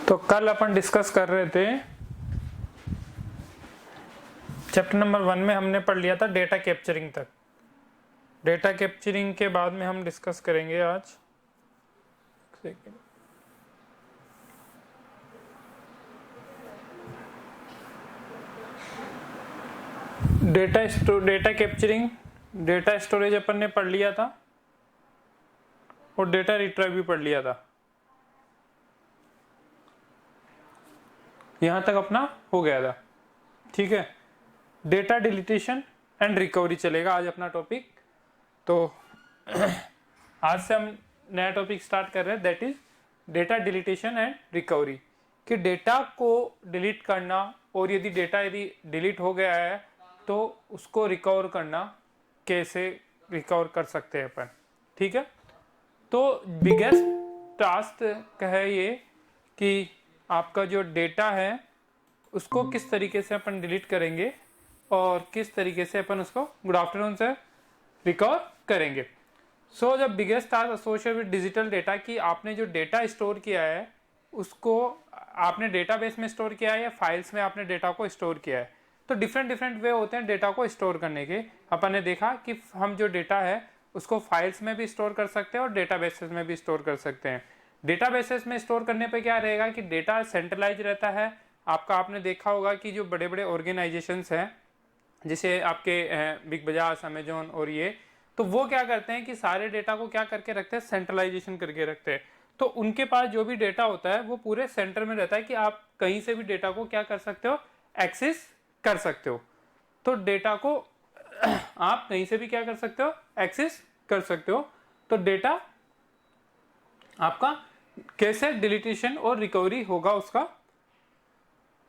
तो कल अपन डिस्कस कर रहे थे चैप्टर नंबर 1 में हमने पढ़ लिया था डेटा कैप्चरिंग तक। डेटा कैप्चरिंग के बाद में हम डिस्कस करेंगे आज डेटा कैप्चरिंग, डेटा स्टोरेज अपन ने पढ़ लिया था और डेटा रिट्रीव भी पढ़ लिया था। यहां तक अपना हो गया था, ठीक है। डेटा डिलीटेशन एंड रिकवरी चलेगा आज अपना टॉपिक। तो आज से हम नया टॉपिक स्टार्ट कर रहे हैं, that is data deletion and recovery. कि डेटा को डिलीट करना और यदि डिलीट हो गया है तो उसको रिकवर करना, कैसे रिकवर कर सकते हैं अपन, ठीक है। तो बिगेस्ट टास्क है ये कि आपका जो डेटा है उसको किस तरीके से अपन डिलीट करेंगे और किस तरीके से अपन उसको गुड आफ्टरनून से रिकवर करेंगे। So the biggest task associated with digital data, कि आपने जो डेटा स्टोर किया है उसको आपने डेटाबेस में स्टोर किया है या फाइल्स में आपने डेटा को स्टोर किया है। तो डिफरेंट वे होते हैं डेटा को स्टोर करने के। अपन ने देखा कि हम जो डेटा है उसको फाइल्स में भी स्टोर कर सकते हैं और डेटाबेसेस में भी स्टोर कर सकते हैं। डेटाबेसेस में स्टोर करने पे क्या रहेगा कि डेटा सेंट्रलाइज रहता है आपका। आपने देखा होगा कि जो बड़े बड़े ऑर्गेनाइजेशंस हैं जैसे आपके बिग बाजार, अमेजोन और ये, तो वो क्या करते हैं कि सारे डेटा को क्या करके रखते हैं, सेंट्रलाइजेशन करके रखते हैं। तो उनके पास जो भी डेटा होता है वो पूरे सेंटर में रहता है कि आप कहीं से भी डेटा को क्या कर सकते हो, एक्सेस कर सकते हो। तो डेटा को आप कहीं से भी क्या कर सकते हो, एक्सेस कर सकते हो। तो डेटा आपका कैसे डिलीटेशन और रिकवरी होगा उसका।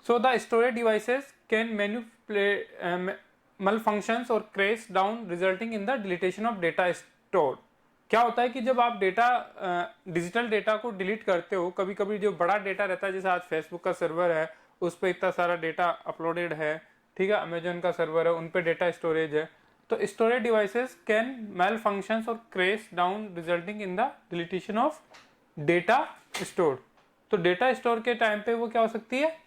So the storage devices can manipulate malfunctions or crash down resulting in the deletion of data stored। क्या होता है कि जब आप डिजिटल डेटा को डिलीट करते हो, कभी कभी जो बड़ा डेटा रहता है, जैसे आज फेसबुक का सर्वर है उस पर इतना सारा डेटा अपलोडेड है, ठीक है, अमेजोन का सर्वर है उन पे डेटा स्टोरेज है। तो storage devices can malfunctions और crash down resulting in the deletion of data stored. तो डेटा स्टोर के टाइम पे वो क्या हो सकती है,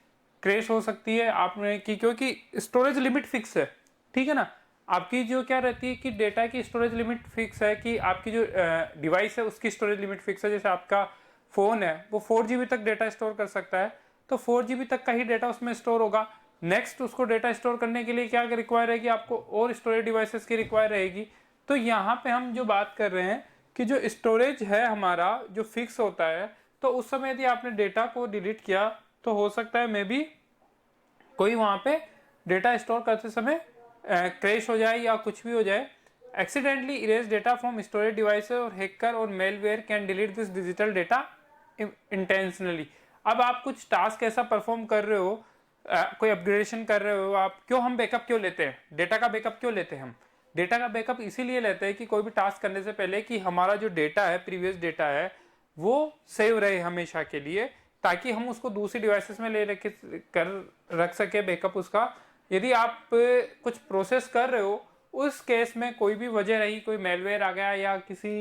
क्रैश हो सकती है आपने की, क्योंकि स्टोरेज लिमिट फिक्स है, ठीक है ना। आपकी जो क्या रहती है कि डेटा की स्टोरेज लिमिट फिक्स है, कि आपकी जो डिवाइस है उसकी स्टोरेज लिमिट फिक्स है। जैसे आपका फोन है वो 4 GB तक डेटा स्टोर कर सकता है, तो 4 GB तक का ही डेटा उसमें स्टोर होगा। नेक्स्ट उसको डेटा स्टोर करने के लिए क्या रिक्वायर रहेगी आपको, और स्टोरेज डिवाइसेस की रिक्वायर रहेगी। तो यहाँ पे हम जो बात कर रहे हैं कि जो स्टोरेज है हमारा जो फिक्स होता है, तो उस समय यदि आपने डेटा को डिलीट किया तो हो सकता है मे बी कोई वहां पे डेटा स्टोर करते समय क्रैश हो जाए या कुछ भी हो जाए। Accidentally erase data from storage devices और हैकर और malware can delete this digital data intentionally. अब आप कुछ टास्क ऐसा परफॉर्म कर रहे हो, कोई अपग्रेडेशन कर रहे हो आप, हम बैकअप क्यों लेते हैं, डेटा का बैकअप क्यों लेते हैं हम। डेटा का बैकअप इसीलिए लेते हैं कि कोई भी टास्क करने से पहले कि हमारा जो डेटा है, प्रीवियस डेटा है, वो सेव रहे हमेशा के लिए, ताकि हम उसको दूसरी डिवाइसेस में रख सके बैकअप उसका। यदि आप कुछ प्रोसेस कर रहे हो, उस केस में कोई भी वजह रही, कोई मेलवेयर आ गया या किसी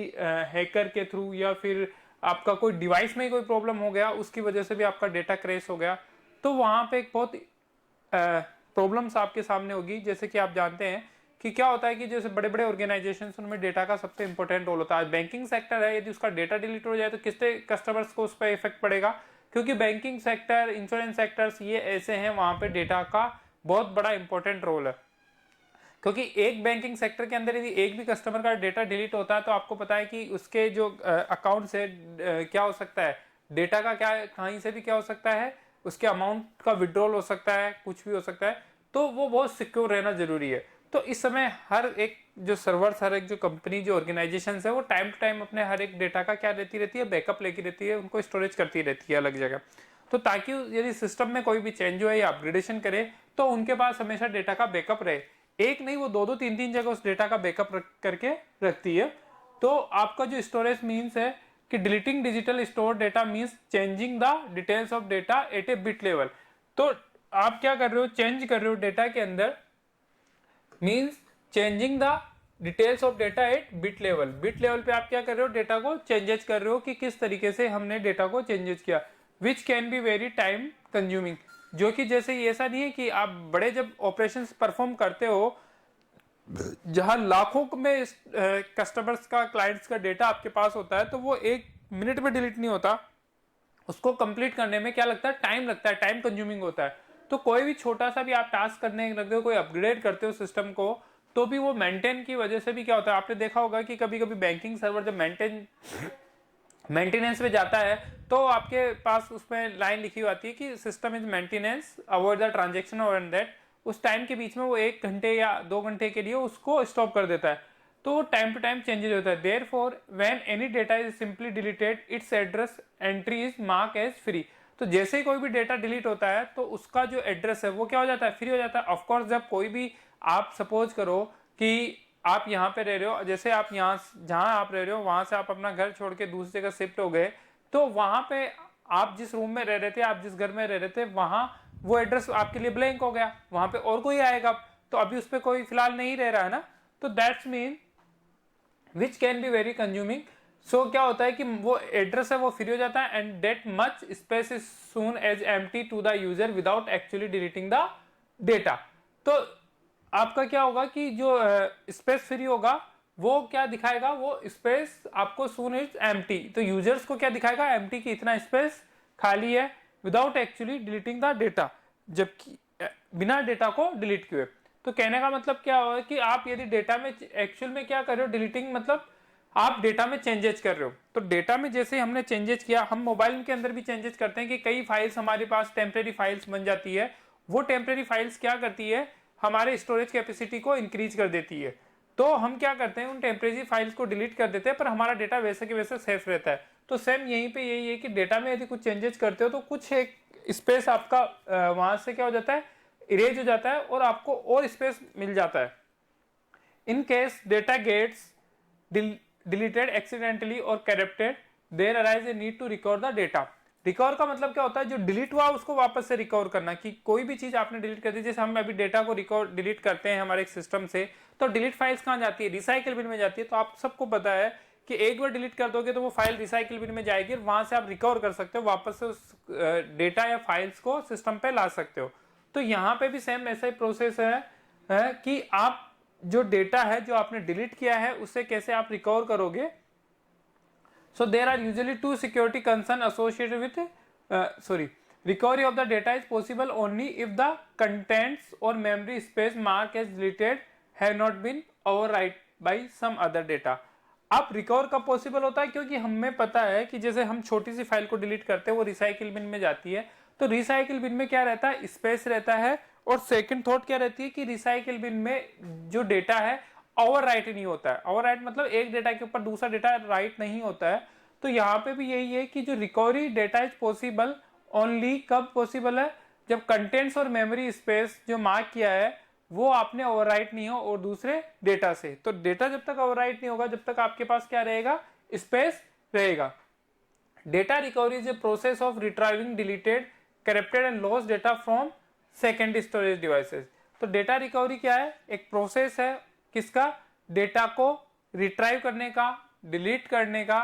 हैकर के थ्रू, या फिर आपका कोई डिवाइस में कोई प्रॉब्लम हो गया, उसकी वजह से भी आपका डेटा क्रैश हो गया, तो वहां पे एक बहुत प्रॉब्लम्स आपके सामने होगी। जैसे कि आप जानते हैं कि क्या होता है कि जैसे बड़े बड़े ऑर्गेनाइजेशंस, उनमें डेटा का सबसे इंपॉर्टेंट रोल होता है। बैंकिंग सेक्टर है, यदि उसका डेटा डिलीट हो जाए तो किससे कस्टमर्स को उस पर इफेक्ट पड़ेगा, क्योंकि बैंकिंग सेक्टर, इंश्योरेंस सेक्टर्स ये ऐसे हैं वहां पे डेटा का बहुत बड़ा इंपॉर्टेंट रोल है। क्योंकि एक बैंकिंग सेक्टर के अंदर यदि एक भी कस्टमर का डेटा डिलीट होता है तो आपको पता है कि उसके जो अकाउंट से क्या हो सकता है, डेटा का क्या कहीं से भी क्या हो सकता है, उसके अमाउंट का विड्रॉल हो सकता है, कुछ भी हो सकता है। तो वो बहुत सिक्योर रहना जरूरी है। तो इस समय हर एक जो सर्वर्स, हर एक जो कंपनी, जो ऑर्गेनाइजेशन है, वो टाइम टू टाइम अपने हर एक डेटा का क्या रहती है, बैकअप लेके रहती है, उनको स्टोरेज करती रहती है अलग जगह। तो ताकि यदि सिस्टम में कोई भी चेंज हुए या अपग्रेडेशन करे तो उनके पास हमेशा डेटा का बैकअप रहे। एक नहीं, वो 2-2, 3-3 जगह उस डेटा का बैकअप करके रखती है। तो आपका जो स्टोरेज मीन्स है कि deleting digital store data means changing the details of data eight A bit level. तो आप क्या कर रहे हो, चेंज कर रहे हो डेटा के अंदर, means changing the details of data eight bit level. Bit level पे आप क्या कर रहे हो, डेटा को चेंजेस कर रहे हो कि किस तरीके से हमने डेटा को चेंजेस किया। विच can be very time consuming, जो कि जैसे ये ऐसा नहीं है कि आप बड़े जब ऑपरेशन परफॉर्म करते हो जहां लाखों में कस्टमर्स का क्लाइंट्स का डेटा आपके पास होता है, तो वो 1 मिनट में डिलीट नहीं होता, उसको कंप्लीट करने में क्या लगता है, टाइम लगता है, टाइम कंज्यूमिंग होता है। तो कोई भी छोटा सा भी आप टास्क करने लगते हो, कोई अपग्रेड करते हो सिस्टम को, तो भी वो मेंटेन की वजह से भी क्या होता है, आपने देखा होगा कि कभी कभी बैंकिंग सर्वर जब मेंटेनेंस में जाता है तो आपके पास उसमें लाइन लिखी आती है कि system is maintenance, avoid the transaction और दैट, उस टाइम के बीच में वो 1 घंटे या 2 घंटे के लिए उसको स्टॉप कर देता है। तो टाइम टू टाइम चेंजेस होता है। Therefore when any data is simply deleted its address entry is mark as free. तो जैसे ही कोई भी डेटा डिलीट होता है तो उसका जो एड्रेस है वो क्या हो जाता है, फ्री हो जाता है। ऑफकोर्स जब कोई भी आप सपोज करो कि आप यहाँ पे रह रहे हो, जैसे आप यहाँ जहाँ आप रह रहे हो वहां से आप अपना घर छोड़ के दूसरी जगह शिफ्ट हो गए, तो वहां पे आप जिस रूम में रह रहे थे, आप जिस घर में रह रहे थे, वहां वो एड्रेस आपके लिए ब्लैंक हो गया, वहां पे और कोई आएगा, तो अभी उस पर कोई फिलहाल नहीं रह रहा है ना, तो that's mean which can be very consuming. So क्या होता है कि वो एड्रेस है वो फ्री हो जाता है and that much space is soon as empty to the user without actually deleting the data. तो आपका क्या होगा कि जो स्पेस फ्री होगा वो क्या दिखाएगा, वो स्पेस आपको सून इज एम्प्टी, तो यूजर्स को क्या दिखाएगा, एम्प्टी की इतना स्पेस खाली है without actually deleting the data, जबकि बिना डेटा को डिलीट किए। तो कहने का मतलब क्या हुआ कि आप यदि डेटा में एक्चुअल में क्या कर रहे हो, डिलीटिंग मतलब आप डेटा में चेंजेस कर रहे हो। तो डेटा में जैसे हमने चेंजेस किया, हम मोबाइल के अंदर भी चेंजेस करते हैं कि कई फाइल्स हमारे पास टेम्परेरी फाइल्स बन जाती है, वो टेम्परेरी फाइल्स क्या करती है, हमारे स्टोरेज कैपेसिटी को इंक्रीज कर देती है। तो हम क्या करते हैं, उन टेम्परेरी फाइल्स को डिलीट कर देते हैं, पर हमारा डेटा वैसे के वैसे सेफ रहता है। तो सेम यहीं पे यही है कि डेटा में यदि कुछ चेंजेस करते हो तो कुछ एक स्पेस आपका वहां से क्या हो जाता है, इरेज हो जाता है और आपको और स्पेस मिल जाता है। In case data gets deleted accidentally और corrupted, there arise a need to recover the data. Recover का मतलब क्या होता है, जो डिलीट हुआ उसको वापस से रिकवर करना, कि कोई भी चीज आपने डिलीट कर दी, जैसे हम अभी डेटा को रिकवर डिलीट करते हैं हमारे एक सिस्टम से, तो डिलीट फाइल्स कहाँ जाती है, रिसाइकिल बिन में जाती है। तो आप सबको पता है कि एक बार डिलीट कर दोगे तो वो फाइल रिसाइकिल बिन में जाएगी, वहां से आप रिकवर कर सकते हो, वापस से उस डेटा या फाइल्स को सिस्टम पे ला सकते हो। तो यहाँ पे भी सेम ऐसा ही प्रोसेस है कि आप जो डेटा है जो आपने डिलीट किया है उससे कैसे आप रिकवर करोगे। So there are usually 2 security concerns associated with recovery of the data is possible only if the contents or memory space marked as deleted have not been overwritten by some other data। अब recover कब possible होता है, क्योंकि हमें पता है कि जैसे हम छोटी सी फाइल को डिलीट करते हैं वो रिसाइकिल बिन में जाती है, तो रिसाइकिल बिन में क्या रहता है, स्पेस रहता है, और सेकंड थॉट क्या रहती है कि रिसाइकिल बिन में जो डेटा है ओवरराइट नहीं होता है। ओवरराइट मतलब एक डेटा के ऊपर दूसरा डेटा राइट नहीं होता है। तो यहाँ पे भी यही है कि जो recovery data is possible only कब पॉसिबल है, जब कंटेंट्स और मेमोरी स्पेस जो मार्क किया है वो आपने ओवरराइट नहीं हो और दूसरे डेटा से। तो डेटा जब तक ओवरराइट नहीं होगा जब तक आपके पास क्या रहेगा, स्पेस रहेगा। Data recovery is a process of retrieving deleted, corrupted and lost data from secondary storage devices. तो डेटा रिकवरी क्या है, एक प्रोसेस है किसका, डेटा को रिट्राइव करने का, डिलीट करने का,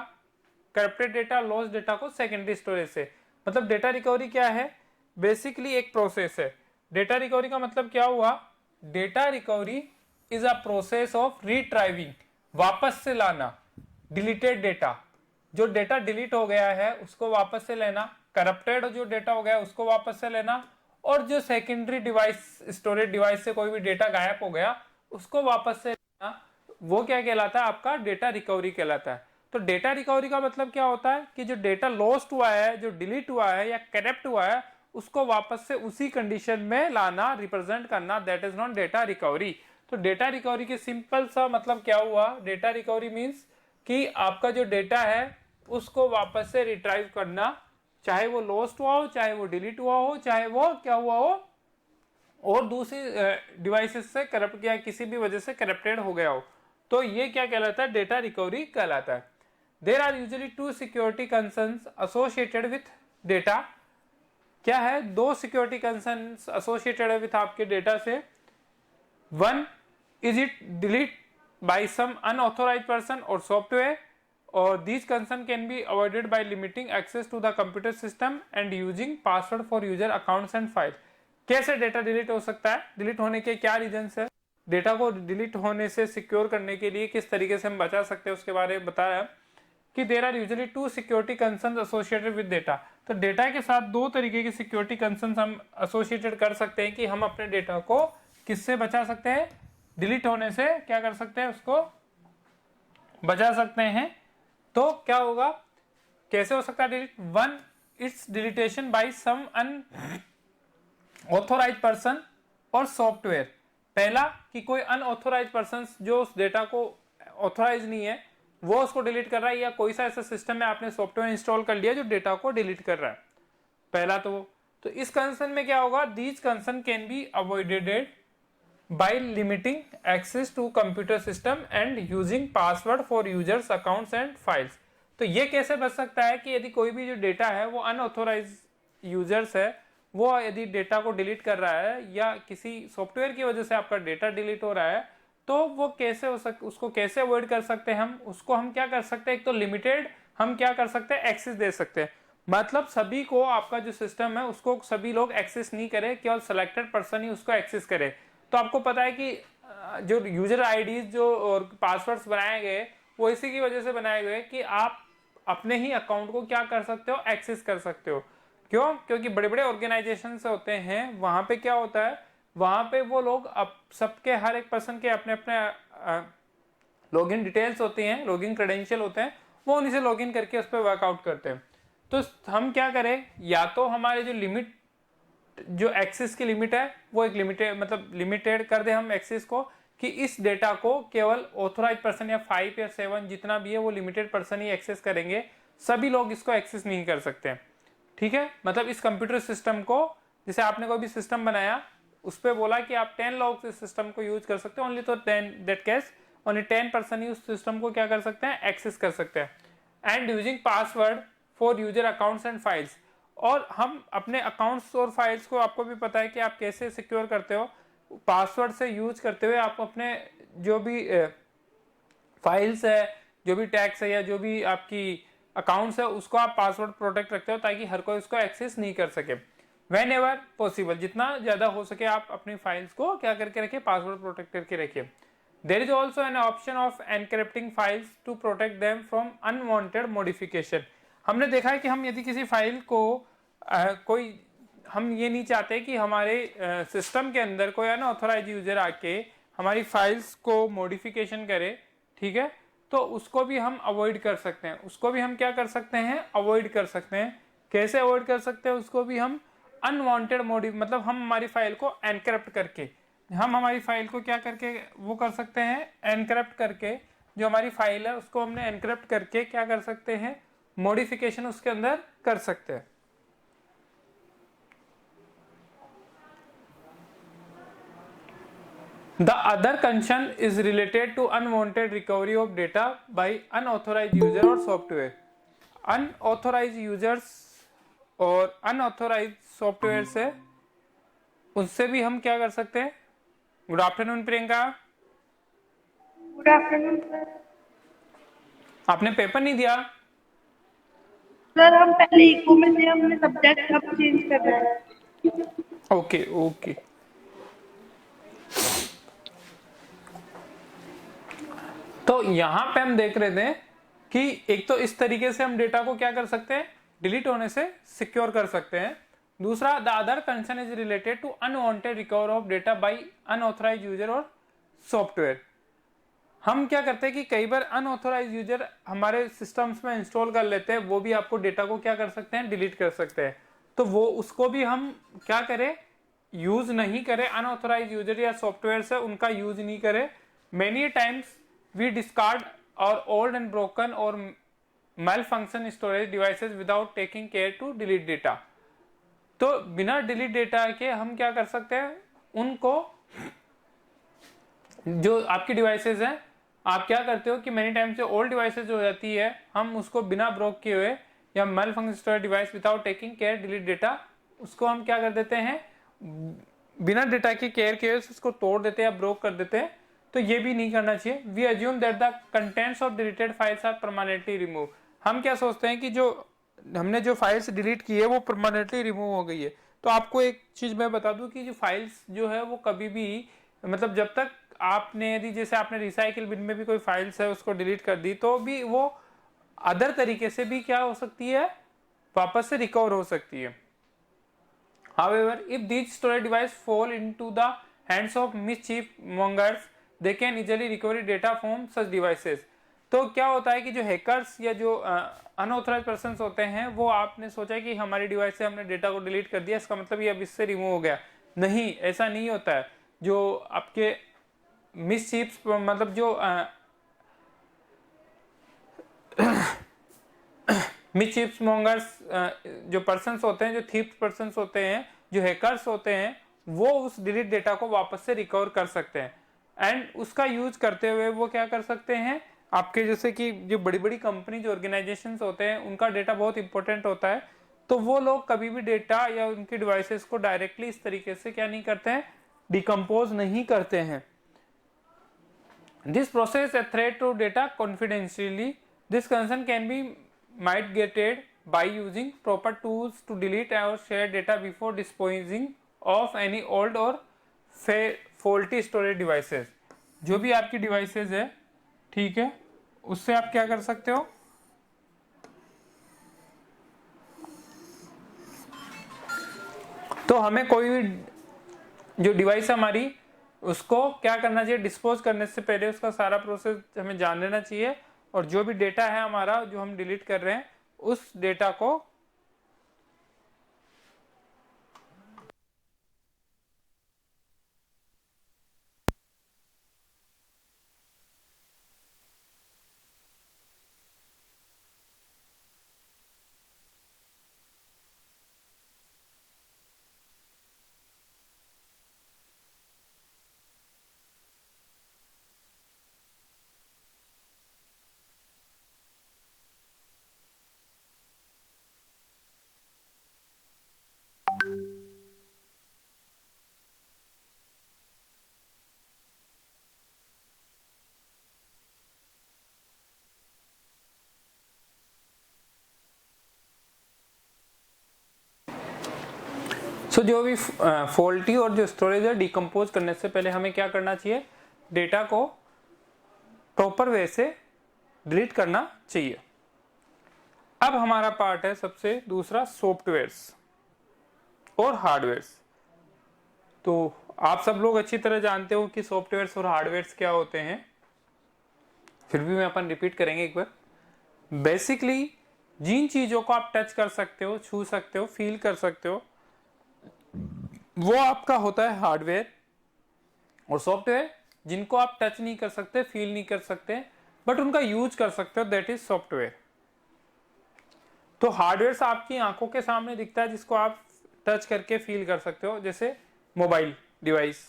करप्टेड डेटा, लॉस्ट डेटा को सेकेंडरी स्टोरेज से। मतलब डेटा रिकवरी क्या है, बेसिकली एक प्रोसेस है। डेटा रिकवरी का मतलब क्या हुआ, data recovery is a process of retrieving, वापस से लाना डिलीटेड डेटा, जो डेटा डिलीट हो गया है उसको वापस से लेना, करप्टेड जो डेटा हो गया उसको वापस से लेना, और जो सेकेंडरी डिवाइस, स्टोरेज डिवाइस से कोई भी डेटा गायब हो गया उसको वापस से लेना, वो क्या कहलाता है, आपका डेटा रिकवरी कहलाता है। तो डेटा रिकवरी का मतलब क्या होता है कि जो डेटा लॉस्ट हुआ है, जो डिलीट हुआ है या करप्ट हुआ है, उसको वापस से उसी कंडीशन में लाना, रिप्रेजेंट करना, that is not data recovery. तो डेटा रिकवरी के सिंपल सा मतलब क्या हुआ, डेटा रिकवरी मीन्स कि आपका जो डेटा है उसको वापस से रिट्राइव करना, चाहे वो लॉस्ट हुआ हो, चाहे वो डिलीट हुआ हो, चाहे वो क्या हुआ हो और दूसरी डिवाइसेस से करप्ट किया, किसी भी वजह से करप्टेड हो गया हो, तो ये क्या कहलाता है, डेटा रिकवरी कहलाता है। There are usually 2 security concerns associated with data. क्या है, 2 सिक्योरिटी कंसर्न्स एसोसिएटेड है विथ आपके डेटा से। One, is it delete by some unauthorised person और सॉफ्टवेयर, और these concern can be avoided by limiting access to the computer system and using password for user accounts and file। कैसे data delete हो सकता है, delete होने के क्या reasons है, डेटा को डिलीट होने से सिक्योर करने के लिए किस तरीके से हम बचा सकते हैं उसके बारे में बताया कि there are usually two security concerns associated with data. तो डेटा के साथ दो तरीके की सिक्योरिटी कंसर्न्स हम एसोसिएटेड कर सकते हैं कि हम अपने डेटा को किससे बचा सकते हैं, डिलीट होने से क्या कर सकते हैं, उसको बचा सकते हैं। तो क्या होगा, कैसे हो सकता है delete, one it's deletion by some unauthorised person और सॉफ्टवेयर। पहला कि कोई अनऑथोराइज्ड पर्सन जो उस डेटा को ऑथोराइज नहीं है वो उसको डिलीट कर रहा है, या कोई सा ऐसा सिस्टम में आपने सॉफ्टवेयर इंस्टॉल कर लिया जो डेटा को डिलीट कर रहा है। पहला तो इस कंसर्न में क्या होगा, these concern can be avoided by limiting access to computer system and using password for users accounts and files. तो ये कैसे बच सकता है कि यदि कोई भी जो डेटा है वो अनऑथोराइज यूजर्स है, वो यदि डेटा को डिलीट कर रहा है या किसी सॉफ्टवेयर की वजह से आपका डेटा डिलीट हो रहा है, तो वो कैसे हो उसको कैसे अवॉइड कर सकते हैं हम, उसको हम क्या कर सकते हैं, एक तो लिमिटेड हम क्या कर सकते हैं, एक्सेस दे सकते हैं। मतलब सभी को, आपका जो सिस्टम है उसको सभी लोग एक्सेस नहीं करें, केवल सिलेक्टेड पर्सन ही उसको एक्सेस करे। तो आपको पता है कि जो यूजर आईडीज जो और पासवर्ड्स बनाए गए वो इसी की वजह से बनाए गए कि आप अपने ही अकाउंट को क्या कर सकते हो, एक्सेस कर सकते हो। क्यों, क्योंकि बड़े बड़े ऑर्गेनाइजेशन से होते हैं, वहां पे क्या होता है, वहां पे वो लोग अब सबके हर एक पर्सन के अपने अपने लॉगिन डिटेल्स होती हैं, लॉगिन क्रेडेंशियल होते हैं, वो उन्हीं से लॉगिन करके उस पर वर्कआउट करते हैं। तो हम क्या करें, या तो हमारे जो लिमिट, जो एक्सेस की लिमिट है वो एक लिमिटेड, मतलब लिमिटेड कर दे हम एक्सेस को, कि इस डेटा को केवल ऑथोराइज पर्सन या 5 या 7 जितना भी है वो लिमिटेड पर्सन ही एक्सेस करेंगे, सभी लोग इसको एक्सेस नहीं कर सकते। ठीक है, मतलब इस कंप्यूटर सिस्टम को, जैसे आपने कोई भी सिस्टम बनाया उस पर बोला कि आप 10 लोग इस सिस्टम को यूज कर सकते हो, ओनली तो 10 दैट केस ओनली 10 पर्सन ही उस सिस्टम को क्या कर सकते हैं, एक्सेस कर सकते हैं। And using password for user accounts and files, और हम अपने अकाउंट्स और फाइल्स को, आपको भी पता है कि आप कैसे सिक्योर करते हो, पासवर्ड से यूज करते हुए आप अपने जो भी फाइल्स है, जो भी टैग्स है या जो भी आपकी अकाउंट्स है उसको आप पासवर्ड प्रोटेक्ट रखते हो ताकि हर कोई उसको एक्सेस नहीं कर सके। वेन एवर पॉसिबल, जितना ज्यादा हो सके आप अपनी फाइल्स को क्या करके रखिए, पासवर्ड प्रोटेक्ट करके रखिए। There is also an option of encrypting files to protect them from unwanted modification. हमने देखा है कि हम यदि किसी फाइल को कोई, हम ये नहीं चाहते कि हमारे सिस्टम के अंदर कोई अनऑथोराइज यूजर आके हमारी फाइल्स को मॉडिफिकेशन करे, ठीक है, तो उसको भी हम अवॉइड कर सकते हैं, उसको भी हम क्या कर सकते हैं, अवॉइड कर सकते हैं। कैसे अवॉइड कर सकते हैं उसको भी हम, अनवांटेड मतलब हम हमारी फाइल को एनक्रिप्ट करके, हम हमारी फाइल को क्या करके वो कर सकते हैं, एनक्रिप्ट करके, जो हमारी फाइल है उसको हमने एनक्रिप्ट करके क्या कर सकते हैं, मॉडिफिकेशन उसके अंदर कर सकते हैं। The other concern is related to unwanted recovery of data by unauthorized user or software। Unauthorized users और unauthorized software से, उससे भी हम क्या कर सकते हैं। Good afternoon Priyanka. Good afternoon sir. आपने पेपर नहीं दिया? सर हम पहले इको में थे, हमने सब्जेक्ट अब चेंज कर रहे हैं। Okay okay. तो यहां पे हम देख रहे थे कि एक तो इस तरीके से हम डेटा को क्या कर सकते हैं, डिलीट होने से सिक्योर कर सकते हैं। दूसरा, the other concern is related to unwanted recover of data by unauthorised user और सॉफ्टवेयर। हम क्या करते हैं कि कई बार अनऑथराइज्ड यूजर हमारे सिस्टम्स में इंस्टॉल कर लेते हैं, वो भी आपको डेटा को क्या कर सकते हैं, डिलीट कर सकते हैं। तो वो उसको भी हम क्या करें, यूज नहीं करें, अनऑथराइज्ड यूजर या सॉफ्टवेयर से उनका यूज नहीं करें। Many times we discard our old and broken or malfunction storage devices without taking care to delete data। तो बिना डिलीट डेटा के हम क्या कर सकते हैं, उनको, जो आपकी डिवाइसेस हैं, आप क्या करते हो कि मेनी टाइम से ओल्ड डिवाइसेस हो जाती है, हम उसको बिना ब्रोक किए हुए या malfunction storage device without taking care delete data, उसको हम क्या कर देते हैं, बिना डेटा की केयर किए उसको तोड़ देते हैं या ब्रोक कर देते हैं। तो ये भी नहीं करना चाहिए। We assume that the contents of deleted files are permanently remove. हम क्या सोचते हैं कि जो हमने जो फाइल्स डिलीट की है वो परमानेंटली रिमूव हो गई है। तो आपको एक चीज मैं बता दूं कि जो फाइल्स जो है वो कभी भी, मतलब जब तक आपने, यदि जैसे आपने रिसाइकिल बिन में भी कोई फाइल्स है उसको डिलीट कर दी, तो भी वो अदर तरीके से भी क्या हो सकती है, वापस से रिकवर हो सकती है। However, if these storage devices fall into the hands of mischief mongers, they can easily recover data from such devices. तो क्या होता है कि जो हैकर्स या जो अनऑथराइज पर्सन होते हैं, वो आपने सोचा कि हमारी डिवाइस से हमने डेटा को डिलीट कर दिया, इसका मतलब ये अब इससे रिमूव हो गया। नहीं, ऐसा नहीं होता है। जो आपके मिसचीफ्स, मतलब जो मिसचीफ्स मॉन्गर्स, जो पर्सन्स होते हैं, जो थीफ पर्सन्स होते हैं, जो हैकर्स होते हैं, वो उस डिलीट डेटा को वापस से रिकवर कर सकते हैं। एंड उसका यूज करते हुए वो क्या कर सकते हैं, आपके जैसे कि जो बड़ी बड़ी कंपनी, जो ऑर्गेनाइजेशंस होते हैं, उनका डेटा बहुत इंपॉर्टेंट होता है, तो वो लोग कभी भी डेटा या उनकी डिवाइसेस को डायरेक्टली इस तरीके से क्या नहीं करते हैं, डिकम्पोज नहीं करते हैं। This process a threat to data confidentially. This concern can be mitigated by using proper tools to delete or share data before disposing of any old or faulty storage devices. जो भी आपकी devices है, ठीक है, उससे आप क्या कर सकते हो, तो हमें कोई भी जो डिवाइस हमारी, उसको क्या करना चाहिए, डिस्पोज करने से पहले उसका सारा प्रोसेस हमें जान लेना चाहिए, और जो भी डेटा है हमारा जो हम डिलीट कर रहे हैं, उस डेटा को जो भी फॉल्टी और जो स्टोरेज है, डिकम्पोज करने से पहले हमें क्या करना चाहिए, डेटा को प्रॉपर वे से डिलीट करना चाहिए। अब हमारा पार्ट है सबसे दूसरा, सॉफ्टवेयर्स और हार्डवेयर्स। तो आप सब लोग अच्छी तरह जानते हो कि सॉफ्टवेयर्स और हार्डवेयर्स क्या होते हैं, फिर भी मैं अपन रिपीट करेंगे एक बार। बेसिकली जिन चीजों को आप टच कर सकते हो, छू सकते हो, फील कर सकते हो, वो आपका होता है हार्डवेयर। और सॉफ्टवेयर जिनको आप टच नहीं कर सकते, फील नहीं कर सकते, बट उनका यूज कर सकते हो, दैट इज सॉफ्टवेयर। तो हार्डवेयर आपकी आंखों के सामने दिखता है, जिसको आप टच करके फील कर सकते हो, जैसे मोबाइल डिवाइस,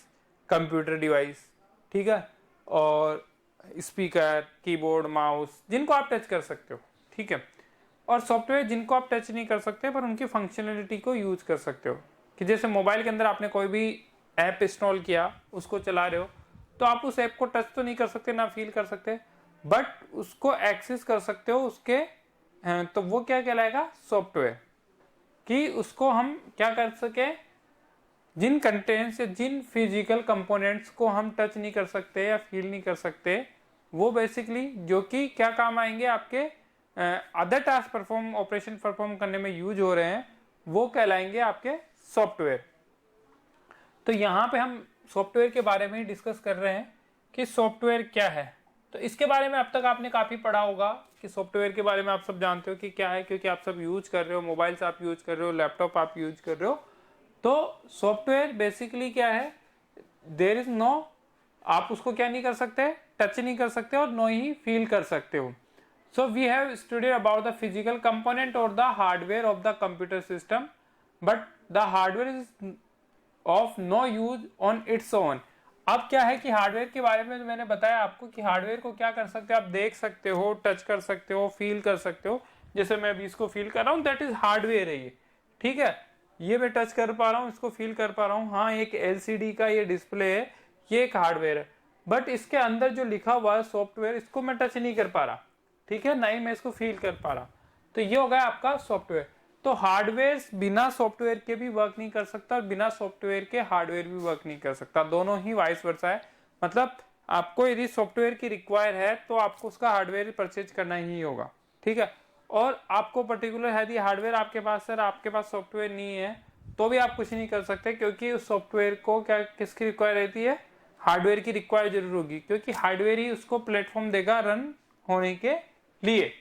कंप्यूटर डिवाइस, ठीक है, और स्पीकर, कीबोर्ड, माउस, जिनको आप टच कर सकते हो, ठीक है। और सॉफ्टवेयर जिनको आप टच नहीं कर सकते, पर उनकी फंक्शनलिटी को यूज कर सकते हो, कि जैसे मोबाइल के अंदर आपने कोई भी ऐप इंस्टॉल किया, उसको चला रहे हो, तो आप उस ऐप को टच तो नहीं कर सकते, ना फील कर सकते, बट उसको एक्सेस कर सकते हो उसके, तो वो क्या कहलाएगा, सॉफ्टवेयर। कि उसको हम क्या कर सके, जिन कंटेंट्स, जिन फिजिकल कंपोनेंट्स को हम टच नहीं कर सकते या फील नहीं कर सकते, वो बेसिकली जो कि क्या काम आएंगे, आपके other task perform, operation perform करने में यूज हो रहे हैं, वो कहलाएंगे आपके सॉफ्टवेयर। तो यहाँ पे हम सॉफ्टवेयर के बारे में ही डिस्कस कर रहे हैं कि सॉफ्टवेयर क्या है। तो इसके बारे में अब तक आपने काफी पढ़ा होगा कि सॉफ्टवेयर के बारे में आप सब जानते हो कि क्या है, क्योंकि आप सब यूज कर रहे हो, मोबाइल्स आप यूज कर रहे हो, लैपटॉप आप यूज कर रहे हो। तो सॉफ्टवेयर बेसिकली क्या है, देयर इज नो, आप उसको क्या नहीं कर सकते, टच नहीं कर सकते, और नो ही फील कर सकते हो। So we have studied about the physical component और the hardware of the computer system, but the hardware is of no use on its own. अब क्या है कि हार्डवेयर के बारे में मैंने बताया आपको कि हार्डवेयर को क्या कर सकते हो, आप देख सकते हो, टच कर सकते हो, फील कर सकते हो। जैसे मैं अभी इसको फील कर रहा हूँ, दैट इज हार्डवेयर है ये, ठीक है, ये मैं टच कर पा रहा हूँ, इसको फील कर पा रहा हूँ, हाँ, एक एलसीडी का ये डिस्प्ले है, ये एक हार्डवेयर है। बट इसके अंदर जो लिखा हुआ है सॉफ्टवेयर, इसको मैं टच नहीं कर पा रहा, ठीक है, ना ही मैं इसको फील कर पा रहा। तो ये हो गया आपका सॉफ्टवेयर। तो हार्डवेयर बिना सॉफ्टवेयर के भी वर्क नहीं कर सकता और बिना सॉफ्टवेयर के हार्डवेयर भी वर्क नहीं कर सकता, दोनों ही वाइस वर्सा है। मतलब आपको यदि सॉफ्टवेयर की रिक्वायर है तो आपको उसका हार्डवेयर परचेज करना ही होगा, ठीक है। और आपको पर्टिकुलर यदि हार्डवेयर आपके पास है, आपके पास सॉफ्टवेयर नहीं है, तो भी आप कुछ नहीं कर सकते, क्योंकि उस सॉफ्टवेयर को क्या किसकी रिक्वायर रहती है, हार्डवेयर की रिक्वायर जरूर होगी, क्योंकि हार्डवेयर ही उसको प्लेटफॉर्म देगा रन होने के लिए।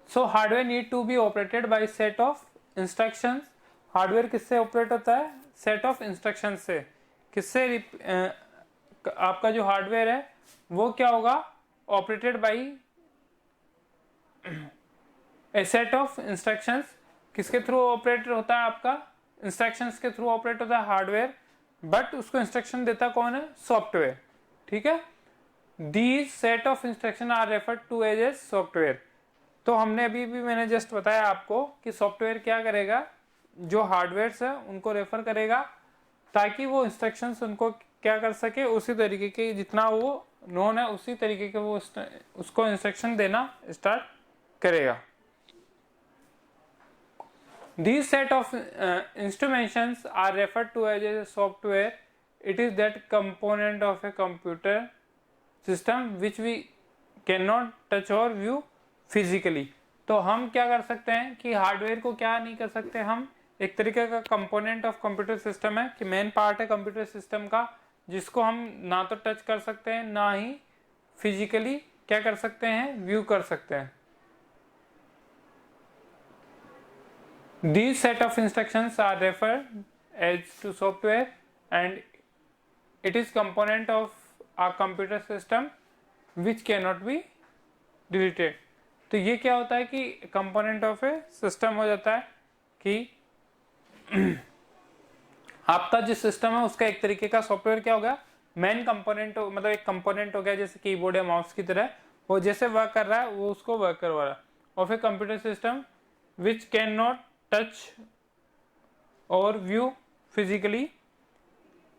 So hardware need to be operated by set of instructions. Hardware किससे ऑपरेट होता है, सेट ऑफ इंस्ट्रक्शन से। किससे आपका जो हार्डवेयर है वो क्या होगा, operated by A set of instructions. किसके थ्रू ऑपरेट होता है, आपका इंस्ट्रक्शंस के थ्रू ऑपरेट होता है हार्डवेयर, बट उसको इंस्ट्रक्शन देता कौन है, सॉफ्टवेयर, ठीक है। These set of instruction are referred to as a software. तो हमने अभी भी मैंने जस्ट बताया आपको कि सॉफ्टवेयर क्या करेगा, जो हार्डवेयर है उनको रेफर करेगा ताकि वो इंस्ट्रक्शंस उनको क्या कर सके, उसी तरीके के जितना वो नोन है उसी तरीके के वो उसको इंस्ट्रक्शन देना स्टार्ट करेगा। These set of instruments are referred to as a software. It is that component of a computer system which we cannot touch or view physically. तो हम क्या कर सकते हैं कि हार्डवेयर को क्या नहीं कर सकते हम, एक तरीके का कंपोनेंट ऑफ कंप्यूटर सिस्टम है, कि मेन पार्ट है कंप्यूटर सिस्टम का, जिसको हम ना तो टच कर सकते हैं ना ही फिजिकली क्या कर सकते हैं, व्यू कर सकते हैं। These set of instructions are referred as to software and it is component of a computer system which cannot be deleted. तो ये क्या होता है कि component of a system हो जाता है कि आपका जो सिस्टम है उसका एक तरीके का सॉफ्टवेयर क्या हो गया, मेन कंपोनेंट, मतलब एक कंपोनेंट हो गया, जैसे कीबोर्ड या माउस की तरह, वो जैसे वर्क कर रहा है वो उसको वर्क करवा रहा है। Of a computer system which can not touch और व्यू फिजिकली।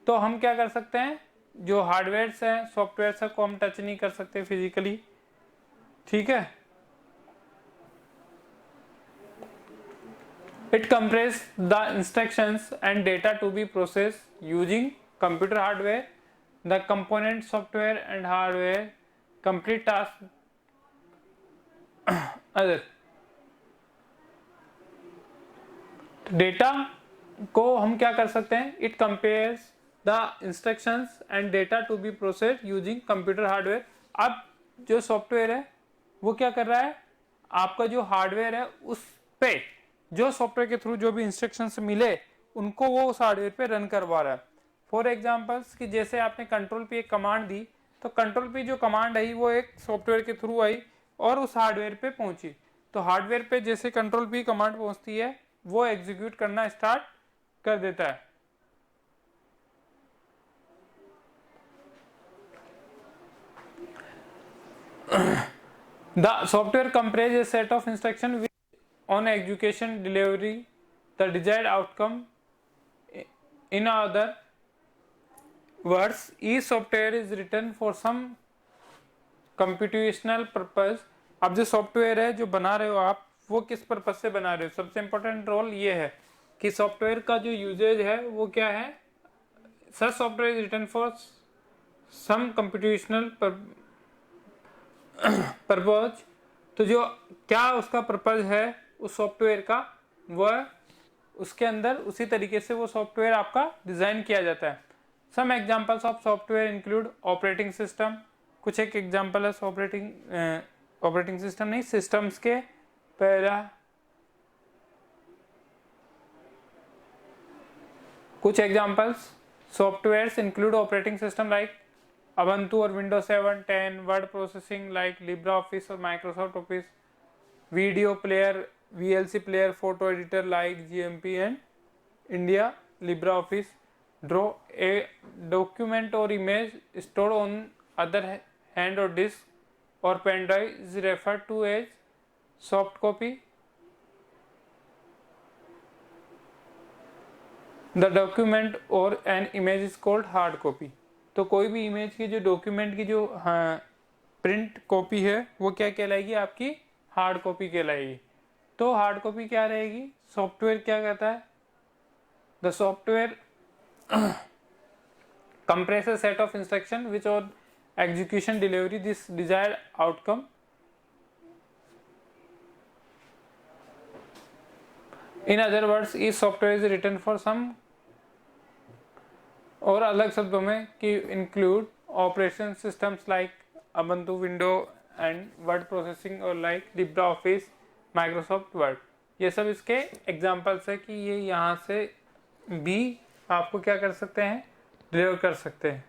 तो हम क्या कर सकते हैं, जो हार्डवेयर है सॉफ्टवेयर से को हम टच नहीं कर सकते फिजिकली, ठीक है। It compress the instructions and data to be process using computer hardware, the component software and hardware complete task other. Data को हम क्या कर सकते हैं, it compares the instructions and data to be process using computer hardware. अब जो software है वो क्या कर रहा है, आपका जो हार्डवेयर है उस पे जो सॉफ्टवेयर के थ्रू जो भी इंस्ट्रक्शंस मिले उनको वो उस हार्डवेयर पे रन करवा रहा है। फॉर एग्जांपल्स कि जैसे आपने कंट्रोल पी एक कमांड दी, तो कंट्रोल पी जो कमांड आई वो एक सॉफ्टवेयर के थ्रू आई और उस हार्डवेयर पे पहुंची। तो हार्डवेयर पे जैसे कंट्रोल पी कमांड पहुंचती है वो एग्जीक्यूट करना स्टार्ट कर देता है। The software comprises a set of instructions which on execution delivery the desired outcome. In other words, each software is written for some computational purpose. अब जो सॉफ्टवेयर है जो बना रहे हो आप, वो किस पर्पज से बना रहे हो, सबसे इंपॉर्टेंट रोल ये है कि सॉफ्टवेयर का जो यूजेज है वो क्या है, such software is written for some computational purpose. तो जो क्या उसका पर्पज है उस सॉफ्टवेयर का, वह उसके अंदर उसी तरीके से वो सॉफ्टवेयर आपका डिजाइन किया जाता है। Some examples of software include operating system, कुछ एक एग्जांपल है ऑपरेटिंग सिस्टम नहीं, सिस्टम्स के। पहला कुछ examples softwares include operating system like Ubuntu or Windows 7, 10, word processing like LibreOffice or Microsoft Office, video player, VLC player, photo editor like GMP and India LibreOffice, draw a document or image stored on other hand or disk or pen drive is referred to as soft copy. The document or an image is called hard copy. तो कोई भी image की जो document की जो print copy है वो क्या कहलाएगी, आपकी हार्ड कॉपी कहलाएगी। तो हार्ड कॉपी क्या रहेगी, सॉफ्टवेयर क्या कहता है, the software compress a set of instruction which on execution delivery this desired outcome। In other words, each software is written for some, और अलग शब्दों में कि include operation systems like Ubuntu, window and word processing और like Libre Office, Microsoft Word. ये सब इसके examples है कि ये यहाँ से भी आपको क्या कर सकते हैं, डिलीवर कर सकते हैं।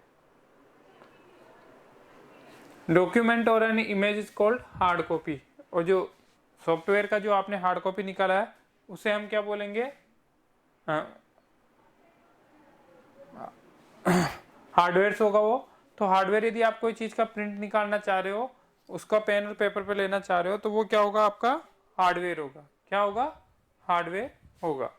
डॉक्यूमेंट और an image is called hard copy, और जो सॉफ्टवेयर का जो आपने हार्ड कॉपी निकाला है उसे हम क्या बोलेंगे, हार्डवेयर होगा वो। तो हार्डवेयर यदि आप कोई चीज का प्रिंट निकालना चाह रहे हो, उसका पेन और पेपर पे लेना चाह रहे हो, तो वो क्या होगा, आपका हार्डवेयर होगा। क्या होगा, हार्डवेयर होगा।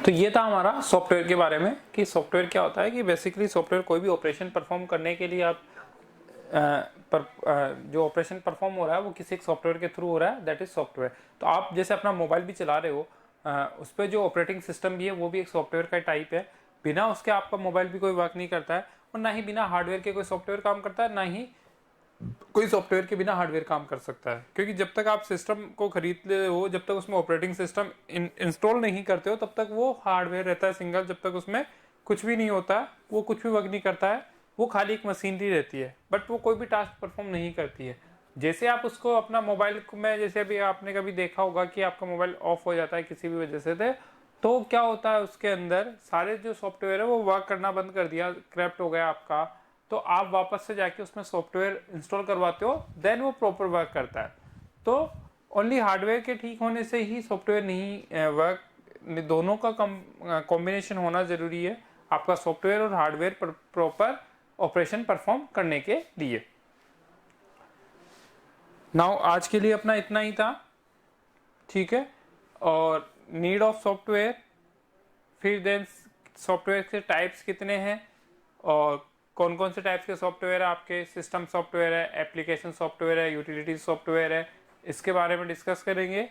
तो ये था हमारा सॉफ्टवेयर के बारे में कि सॉफ्टवेयर क्या होता है। कि बेसिकली सॉफ्टवेयर कोई भी ऑपरेशन परफॉर्म करने के लिए आप जो ऑपरेशन परफॉर्म हो रहा है वो किसी एक सॉफ्टवेयर के थ्रू हो रहा है, दैट इज सॉफ्टवेयर। तो आप जैसे अपना मोबाइल भी चला रहे हो, उस पर जो ऑपरेटिंग सिस्टम भी है वो भी एक सॉफ्टवेयर का टाइप है। बिना उसके आपका मोबाइल भी कोई वर्क नहीं करता है, और ना ही बिना हार्डवेयर के कोई सॉफ्टवेयर काम करता है, ना ही कोई सॉफ्टवेयर के बिना हार्डवेयर काम कर सकता है। क्योंकि जब तक आप सिस्टम को खरीद ले हो, जब तक उसमें ऑपरेटिंग सिस्टम इंस्टॉल नहीं करते हो, तब तक वो हार्डवेयर रहता है सिंगल। जब तक उसमें कुछ भी नहीं होता है, वो कुछ भी वर्क नहीं करता है, वो खाली एक मशीनरी रहती है, बट वो कोई भी टास्क परफॉर्म नहीं करती है। जैसे आप उसको अपना मोबाइल में, जैसे अभी आपने कभी देखा होगा कि आपका मोबाइल ऑफ हो जाता है किसी भी वजह से, तो क्या होता है, उसके अंदर सारे जो सॉफ्टवेयर है वो वर्क करना बंद कर दिया, क्रैप्ट हो गया आपका, तो आप वापस से जाके उसमें सॉफ्टवेयर इंस्टॉल करवाते हो, देन वो प्रॉपर वर्क करता है। तो ओनली हार्डवेयर के ठीक होने से ही सॉफ्टवेयर नहीं वर्क, दोनों का कॉम्बिनेशन होना जरूरी है आपका सॉफ्टवेयर और हार्डवेयर पर प्रॉपर ऑपरेशन परफॉर्म करने के लिए। नाउ आज के लिए अपना इतना ही था, ठीक है। और नीड ऑफ सॉफ्टवेयर, फिर देन सॉफ्टवेयर के टाइप्स कितने हैं और कौन कौन से टाइप्स के सॉफ्टवेयर है आपके, सिस्टम सॉफ्टवेयर है, एप्लीकेशन सॉफ्टवेयर है, यूटिलिटी सॉफ्टवेयर है, इसके बारे में डिस्कस करेंगे।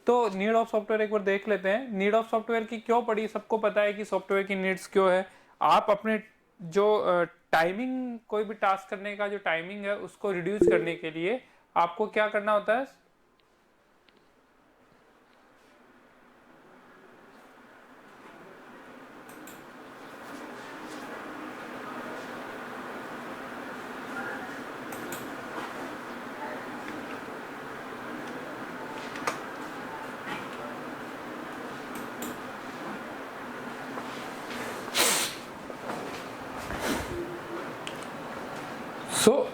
तो नीड ऑफ सॉफ्टवेयर एक बार देख लेते हैं। नीड ऑफ सॉफ्टवेयर की क्यों पड़ी, सबको पता है कि सॉफ्टवेयर की नीड्स क्यों है। आप अपने जो टाइमिंग, कोई भी टास्क करने का जो टाइमिंग है उसको रिड्यूस करने के लिए आपको क्या करना होता है,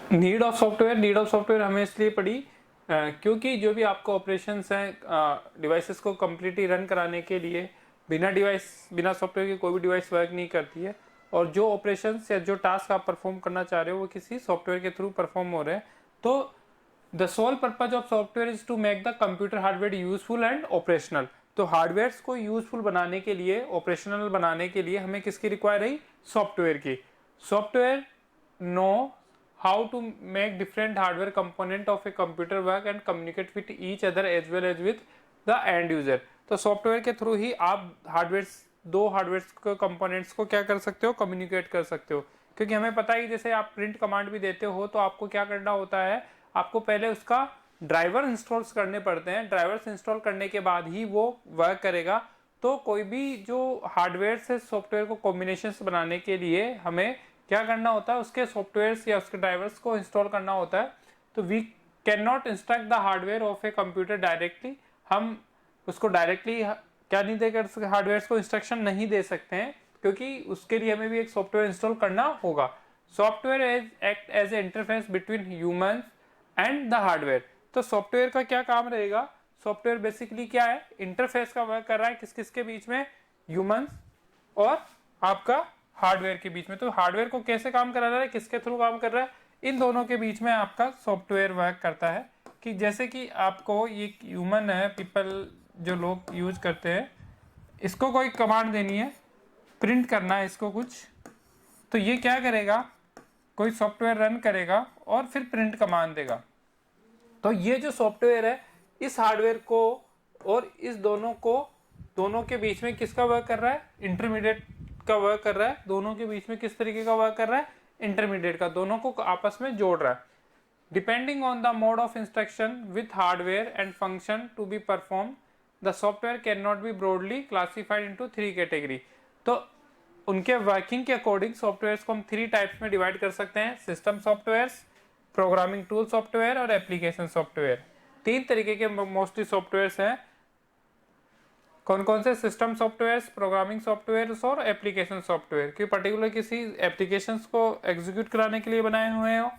नीड ऑफ सॉफ्टवेयर हमें इसलिए पड़ी क्योंकि जो भी आपको ऑपरेशंस हैं डिवाइसेस को कम्प्लीटली रन कराने के लिए, बिना सॉफ्टवेयर की कोई भी डिवाइस वर्क नहीं करती है। और जो ऑपरेशंस या जो टास्क आप परफॉर्म करना चाह रहे हो वो किसी सॉफ्टवेयर के थ्रू परफॉर्म हो रहे हैं। तो the sole purpose of software is to make the computer hardware useful and operational. तो हार्डवेयर को यूजफुल बनाने के लिए, ऑपरेशनल बनाने के लिए हमें किसकी रिक्वायर रही, सॉफ्टवेयर की। Software know how to make different hardware component of a computer work and communicate with each other as well as with the end user। तो सॉफ्टवेयर के थ्रू ही आप दो हार्डवेयर के कंपोनेंट्स को क्या कर सकते हो, कम्युनिकेट कर सकते हो। क्योंकि हमें पता है कि जैसे आप प्रिंट कमांड भी देते हो तो आपको क्या करना होता है, आपको पहले उसका ड्राइवर इंस्टॉल करने पड़ते हैं। ड्राइवर्स इंस्टॉल करने के बाद ही वो वर्क करेगा। तो कोई भी जो हार्डवेयर से सॉफ्टवेयर को कॉम्बिनेशन बनाने के लिए हमें क्या करना होता है, उसके सॉफ्टवेयर्स या उसके ड्राइवर्स को इंस्टॉल करना होता है। तो we can not instruct the hardware of a computer directly. हम उसको डायरेक्टली क्या नहीं देकर हार्डवेयर को इंस्ट्रक्शन नहीं दे सकते हैं, क्योंकि उसके लिए हमें भी एक सॉफ्टवेयर इंस्टॉल करना होगा। Software act as a interface between humans and the hardware. तो सॉफ्टवेयर का क्या काम रहेगा, सॉफ्टवेयर बेसिकली क्या है, इंटरफेस का वर्क कर रहा है किस किस के बीच में, ह्यूमंस और आपका हार्डवेयर के बीच में। तो हार्डवेयर को कैसे काम करा रहा है, किसके थ्रू काम कर रहा है, इन दोनों के बीच में आपका सॉफ्टवेयर वर्क करता है। कि जैसे कि आपको ये ह्यूमन है, पीपल जो लोग यूज करते हैं, इसको कोई कमांड देनी है, प्रिंट करना है इसको कुछ, तो ये क्या करेगा, कोई सॉफ्टवेयर रन करेगा और फिर प्रिंट कमांड देगा। तो ये जो सॉफ्टवेयर है इस हार्डवेयर को और इस दोनों के बीच में किसका वर्क कर रहा है, इंटरमीडिएट का वर्क कर रहा है। दोनों के बीच में किस तरीके का वर्क कर रहा है, इंटरमीडिएट का, दोनों को आपस में जोड़ रहा है। Depending on the mode of instruction with hardware and function to be perform, the software can not be broadly classified into 3 category. तो उनके वर्किंग के अकॉर्डिंग सॉफ्टवेयर्स को हम 3 टाइप्स में डिवाइड कर सकते हैं, system softwares, programming tool software और एप्लीकेशन सॉफ्टवेयर। 3 तरीके के मोस्टली सॉफ्टवेयर्स हैं। कौन कौन से, सिस्टम सॉफ्टवेयर्स, प्रोग्रामिंग सॉफ्टवेयर्स और एप्लीकेशन सॉफ्टवेयर। कि पर्टिकुलर किसी एप्लीकेशंस को एग्जीक्यूट कराने के लिए बनाए हुए हो,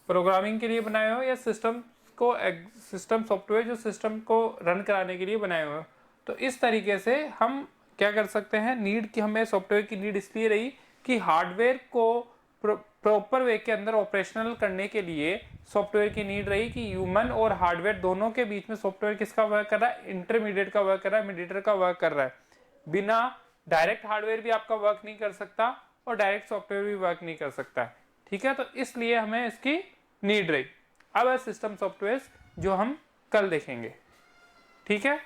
प्रोग्रामिंग के लिए बनाए हो, या सिस्टम सॉफ्टवेयर जो सिस्टम को रन कराने के लिए बनाए हुए हो। तो इस तरीके से हम क्या कर सकते हैं, नीड की, हमें सॉफ्टवेयर की नीड इसलिए रही कि हार्डवेयर को प्रॉपर वे के अंदर ऑपरेशनल करने के लिए सॉफ्टवेयर की नीड रही कि ह्यूमन और हार्डवेयर दोनों के बीच में सॉफ्टवेयर किसका वर्क कर रहा है, इंटरमीडिएट का वर्क कर रहा है, मीडिएटर का वर्क कर रहा है। बिना डायरेक्ट हार्डवेयर भी आपका वर्क नहीं कर सकता और डायरेक्ट सॉफ्टवेयर भी वर्क नहीं कर सकता है, ठीक है। तो इसलिए हमें इसकी नीड रही। अब है सिस्टम सॉफ्टवेयर जो हम कल देखेंगे, ठीक है।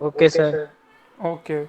Okay sir. ओके।